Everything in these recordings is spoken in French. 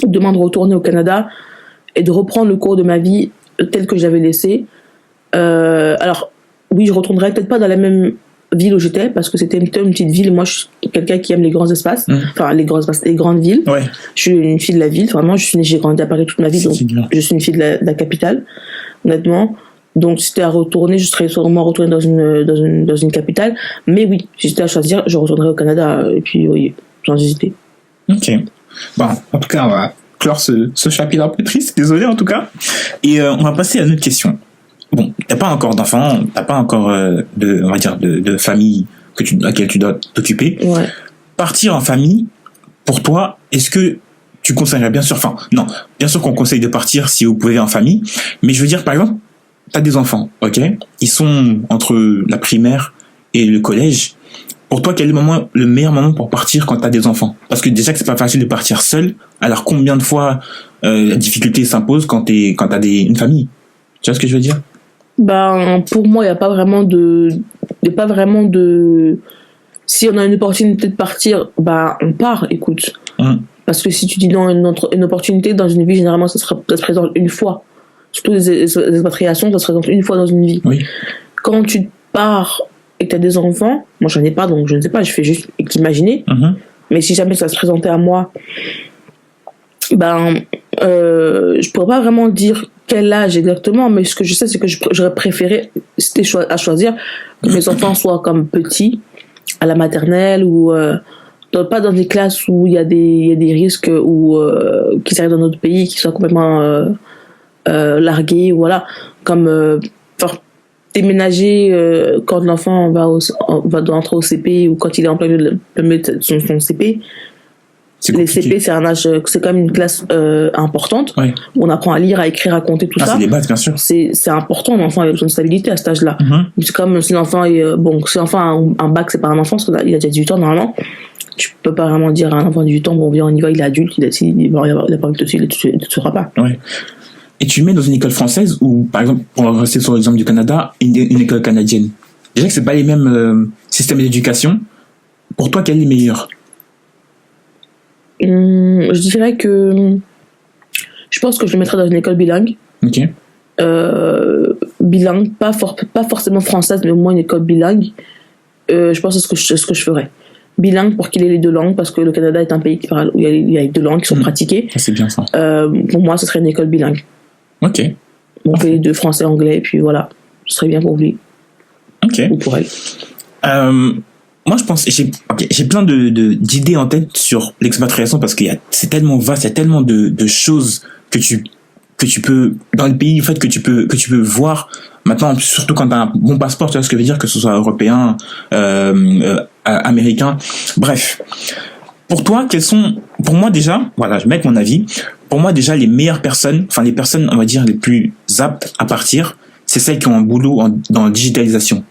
demain de retourner au Canada et de reprendre le cours de ma vie tel que j'avais laissé. Alors, oui, je retournerai peut-être pas dans la même ville où j'étais, parce que c'était une petite ville. Moi, je suis quelqu'un qui aime les grands espaces, enfin les grandes villes. Ouais. Je suis une fille de la ville, vraiment. J'ai grandi à Paris toute ma vie, donc je suis une fille de la capitale, honnêtement. Donc, si c'était à retourner, je serais sûrement retournée dans une capitale. Mais oui, si c'était à choisir, je retournerais au Canada. Et puis, oui, sans hésiter. Ok. Bon, en tout cas, on va clore ce chapitre un peu triste. Désolé, en tout cas. Et on va passer à une autre question. Bon, t'as pas encore d'enfants, t'as pas encore de famille à laquelle tu dois t'occuper. Ouais. Partir en famille, pour toi, est-ce que tu conseillerais, bien sûr qu'on conseille de partir si vous pouvez en famille, mais je veux dire, par exemple, t'as des enfants, ok? Ils sont entre la primaire et le collège. Pour toi, quel est le meilleur moment pour partir quand t'as des enfants? Parce que déjà que c'est pas facile de partir seul, alors combien de fois la difficulté s'impose quand t'as une famille? Tu vois ce que je veux dire? Ben, pour moi, il n'y a pas vraiment de... Si on a une opportunité de partir, ben, on part, écoute. Parce que si tu dis non, une opportunité dans une vie, généralement, ça se présente une fois. Surtout les expatriations, ça se présente une fois dans une vie. Oui. Quand tu pars et que tu as des enfants, moi, j'en ai pas, donc je ne sais pas, je fais juste imaginer. Mais si jamais ça se présentait à moi, ben, je pourrais pas vraiment dire quel âge exactement, mais ce que je sais, c'est que j'aurais préféré, si c'était à choisir, que mes enfants soient comme petits, à la maternelle, ou pas dans des classes où il y a des risques, ou qu'ils arrivent dans notre pays, qu'ils soient complètement largués, voilà, comme déménager quand l'enfant va entrer au CP, ou quand il est en plein milieu de son CP. Les CP, c'est un âge, c'est quand même une classe importante, ouais. Où on apprend à lire, à écrire, à compter, tout ça. C'est des bases, bien sûr. C'est important, l'enfant a besoin de stabilité à cet âge-là. C'est comme si l'enfant si l'enfant a un bac, c'est pas un enfant, parce qu'il a déjà 18 ans normalement. Tu peux pas vraiment dire à un enfant de 18 ans, bon, viens, on y va, il est adulte, il a pas envie de te il ne te fera pas. Ouais. Et tu le mets dans une école française ou, par exemple, pour rester sur l'exemple du Canada, une école canadienne. Déjà que c'est pas les mêmes systèmes d'éducation. Pour toi, quel est le meilleur? Je dirais que je pense que je le mettrais dans une école bilingue. Ok. Bilingue, pas forcément française, mais au moins une école bilingue. Je pense que c'est ce que je ferais. Bilingue pour qu'il ait les deux langues, parce que le Canada est un pays où il y a les deux langues qui sont pratiquées. C'est bien ça. Pour moi, ce serait une école bilingue. Ok. On fait les deux, français, anglais, et puis voilà. Ce serait bien pour lui. Ok. Ou pour elle. Moi, je pense, j'ai plein d'idées en tête sur l'expatriation, parce que c'est tellement vaste, il y a tellement de choses que tu peux, dans le pays, en fait, que tu peux voir. Maintenant, surtout quand t'as un bon passeport, tu vois ce que je veux dire, que ce soit européen, américain. Bref. Pour toi, pour moi déjà, voilà, je vais mettre mon avis. Pour moi, déjà, les meilleures personnes, enfin, les personnes, on va dire, les plus aptes à partir, c'est celles qui ont un boulot dans la digitalisation.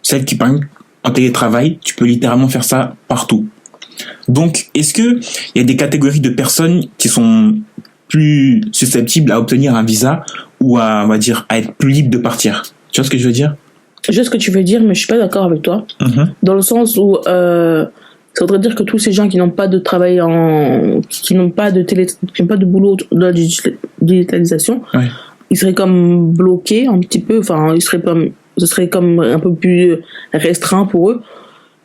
Celles qui, par exemple, en télétravail, tu peux littéralement faire ça partout. Donc, est-ce que il y a des catégories de personnes qui sont plus susceptibles à obtenir un visa ou on va dire, à être plus libres de partir? Tu vois ce que je veux dire? Je sais ce que tu veux dire, mais je suis pas d'accord avec toi. Dans le sens où ça voudrait dire que tous ces gens qui n'ont pas de travail qui n'ont pas de boulot dans la digitalisation, ouais. Ils seraient comme bloqués un petit peu, enfin, ce serait comme un peu plus restreint pour eux.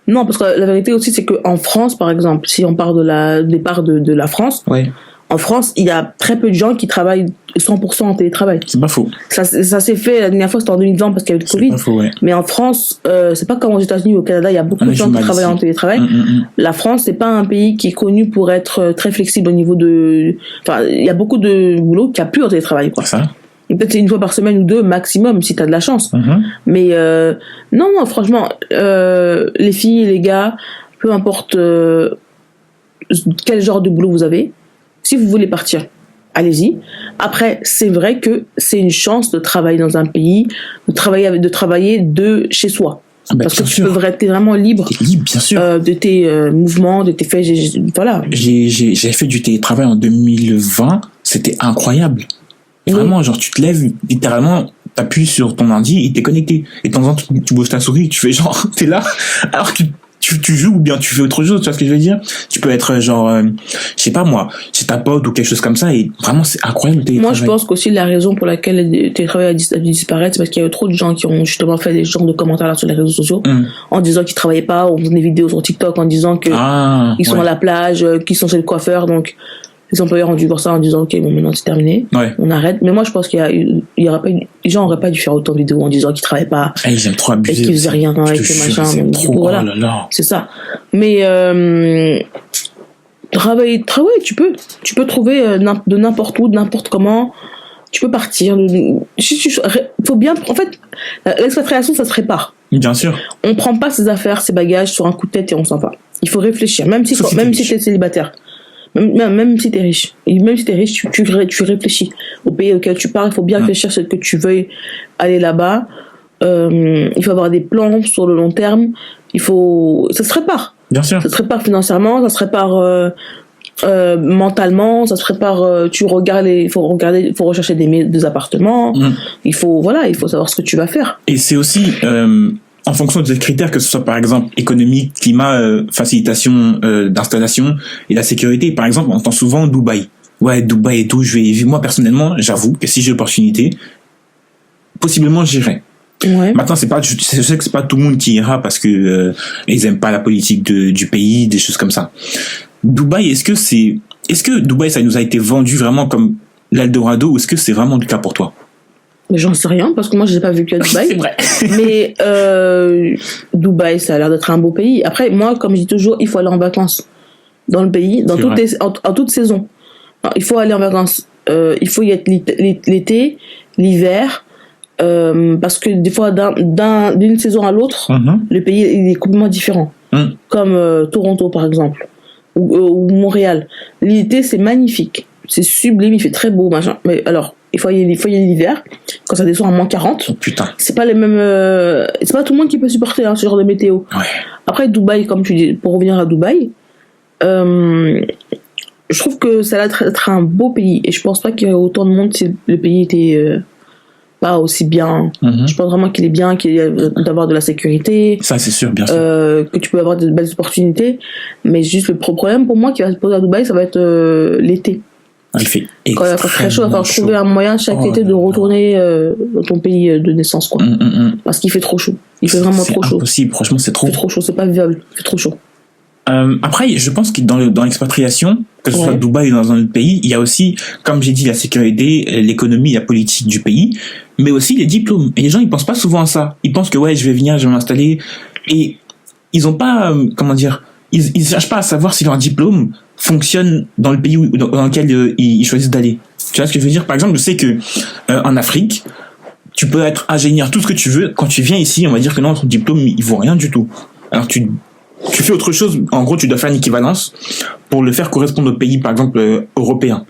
Non, parce que la vérité aussi, c'est qu'en France, par exemple, si on part des parts de la France, ouais. En France, il y a très peu de gens qui travaillent 100% en télétravail. C'est pas faux. Ça s'est fait, la dernière fois, c'était en 2020 parce qu'il y a eu le Covid. C'est pas faux, ouais. Mais en France, c'est pas comme aux États-Unis ou au Canada, il y a beaucoup de gens qui travaillent en télétravail. La France, c'est pas un pays qui est connu pour être très flexible au niveau enfin, il y a beaucoup de boulot qui a plus en télétravail, quoi. Ça. Et peut-être c'est une fois par semaine ou deux maximum si t'as de la chance. Mais non, franchement, les filles, les gars, peu importe quel genre de boulot vous avez, si vous voulez partir, allez-y. Après, c'est vrai que c'est une chance de travailler dans un pays, de travailler de chez soi. Parce que tu peux être vraiment libre, bien sûr. De tes mouvements, de tes faits. Voilà. J'ai fait du télétravail en 2020, c'était incroyable. Vraiment, genre, tu te lèves, littéralement, t'appuies sur ton ordi et t'es connecté. Et de temps en temps, tu bouges ta souris, tu fais genre, t'es là, alors que tu joues ou bien tu fais autre chose, tu vois ce que je veux dire? Tu peux être genre, je sais pas moi, chez ta pote ou quelque chose comme ça, et vraiment c'est incroyable le télétravail. Moi, je pense qu'aussi la raison pour laquelle le télétravail a dû disparaître, c'est parce qu'il y a eu trop de gens qui ont justement fait des genres de commentaires là sur les réseaux sociaux, en disant qu'ils travaillaient pas, ou des vidéos sur TikTok en disant que ils sont à la plage, qu'ils sont chez le coiffeur, donc les employeurs ont dû voir ça en disant ok, bon, maintenant c'est terminé, on arrête. Mais moi je pense qu'il y aura pas les gens auraient pas dû faire autant de vidéos en disant qu'ils travaillaient pas, ils aiment trop abuser, et qu'ils faisaient rien avec les machins, donc, trop, voilà, c'est ça. Mais travailler, tu peux trouver de n'importe où, de n'importe comment, tu peux partir. Faut bien, en fait, l'expatriation ça se répare. Bien sûr. On prend pas ses affaires, ses bagages sur un coup de tête et on s'en va. Il faut réfléchir, même si t'es célibataire. Même si t'es riche, tu réfléchis au pays auquel tu pars. Il faut bien réfléchir ce que tu veuilles aller là-bas. Il faut avoir des plans sur le long terme. Ça se répare. Bien sûr. Ça se répare financièrement, ça se répare mentalement, ça se prépare. Il faut rechercher des appartements. Il faut savoir ce que tu vas faire. Et c'est aussi en fonction des critères, que ce soit par exemple économique, climat, facilitation d'installation et la sécurité. Par exemple, on entend souvent Dubaï. Ouais, Dubaï et tout. Moi personnellement, j'avoue que si j'ai l'opportunité, possiblement j'irai. Ouais. Maintenant, je sais que c'est pas tout le monde qui ira parce que ils aiment pas la politique du pays, des choses comme ça. Dubaï, est-ce que Dubaï ça nous a été vendu vraiment comme l'Eldorado, ou est-ce que c'est vraiment le cas pour toi? Mais j'en sais rien parce que moi j'ai pas vécu à Dubaï. C'est vrai. Mais Dubaï, ça a l'air d'être un beau pays. Après, moi, comme je dis toujours, il faut aller en vacances dans le pays, en toute saison. Alors, il faut aller en vacances. Il faut y être l'été, l'hiver, parce que des fois d'une saison à l'autre, le pays il est complètement différent. Comme Toronto par exemple, ou Montréal. L'été c'est magnifique, c'est sublime, il fait très beau, machin. Mais alors il faut y aller l'hiver quand ça descend à moins 40. Oh, putain. C'est pas les mêmes. C'est pas tout le monde qui peut supporter ce genre de météo. Ouais. Après Dubaï, comme tu dis, pour revenir à Dubaï, je trouve que ça a l'air d'être un beau pays et je pense pas qu'il y aurait autant de monde si le pays était pas aussi bien. Je pense vraiment qu'il est bien, d'avoir de la sécurité. Ça c'est sûr, bien sûr. Que tu peux avoir de belles opportunités, mais juste le problème pour moi qui va se poser à Dubaï, ça va être l'été. Il fait quand il va faire très chaud, il va falloir trouver un moyen chaque été de retourner dans ton pays de naissance, quoi. Parce qu'il fait trop chaud. Il fait vraiment trop chaud. C'est impossible, franchement, c'est trop. Il fait trop chaud, c'est pas vivable. Il fait trop chaud. Après, je pense que dans l'expatriation, que ce soit Dubaï ou dans un autre pays, il y a aussi, comme j'ai dit, la sécurité, l'économie, la politique du pays, mais aussi les diplômes. Et les gens, ils pensent pas souvent à ça. Ils pensent que je vais venir, je vais m'installer, et ils ont pas, ils cherchent pas à savoir si leur diplôme fonctionne dans le pays dans lequel ils choisissent d'aller. Tu vois ce que je veux dire? Par exemple, je sais que en Afrique, tu peux être ingénieur, tout ce que tu veux. Quand tu viens ici, on va dire que non, ton diplôme, il vaut rien du tout. Alors tu fais autre chose. En gros, tu dois faire une équivalence pour le faire correspondre au pays, par exemple, européen.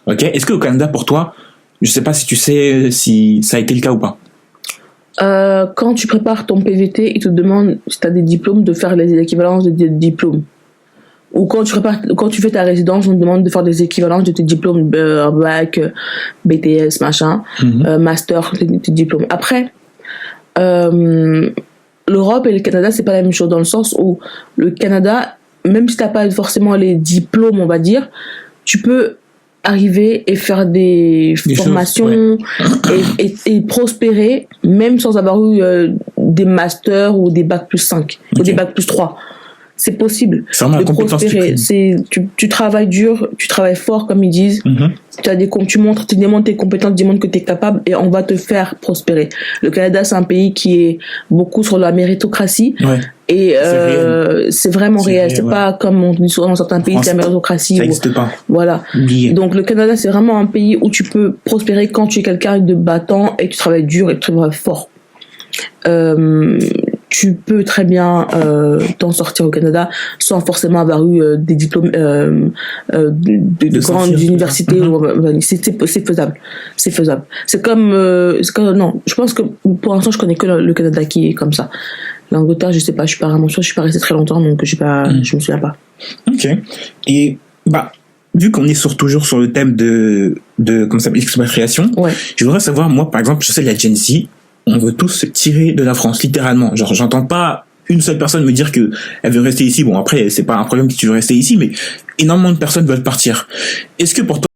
Ok? Est-ce que au Canada, pour toi, je sais pas si tu sais si ça a été le cas ou pas? Quand tu prépares ton PVT, ils te demandent si tu as des diplômes de faire les équivalences de tes diplômes. Ou quand tu fais ta résidence, on te demande de faire des équivalences de tes diplômes, bac, BTS, machin, master, tes diplômes. Après, l'Europe et le Canada, c'est pas la même chose dans le sens où le Canada, même si t'as pas forcément les diplômes, on va dire, tu peux arriver et faire des formations et prospérer même sans avoir eu des masters ou des bacs plus 5 ou des bacs plus 3. C'est possible de prospérer. Tu travailles dur, tu travailles fort, comme ils disent. Tu démontres tes compétences, tu démontres que tu es capable et on va te faire prospérer. Le Canada, c'est un pays qui est beaucoup sur la méritocratie. Et c'est vraiment réel. C'est pas comme on dit souvent dans certains pays, c'est la méritocratie. Ça n'existe pas. Voilà. Donc le Canada, c'est vraiment un pays où tu peux prospérer quand tu es quelqu'un de battant et tu travailles dur et tu travailles fort. Tu peux très bien t'en sortir au Canada sans forcément avoir eu des diplômes de grandes universités. C'est faisable. C'est comme non, je pense que pour l'instant je connais que le Canada qui est comme ça. L'Angleterre, je sais pas, je suis pas vraiment sûre, je suis pas restée très longtemps, donc je me souviens pas. Ok. Et vu qu'on est toujours sur le thème de comment ça s'appelle, l'expatriation, je voudrais savoir, moi par exemple, je sais la Gen Z, on veut tous se tirer de la France, littéralement. Genre, j'entends pas une seule personne me dire que elle veut rester ici, bon après c'est pas un problème si tu veux rester ici, mais énormément de personnes veulent partir. Est-ce que pour toi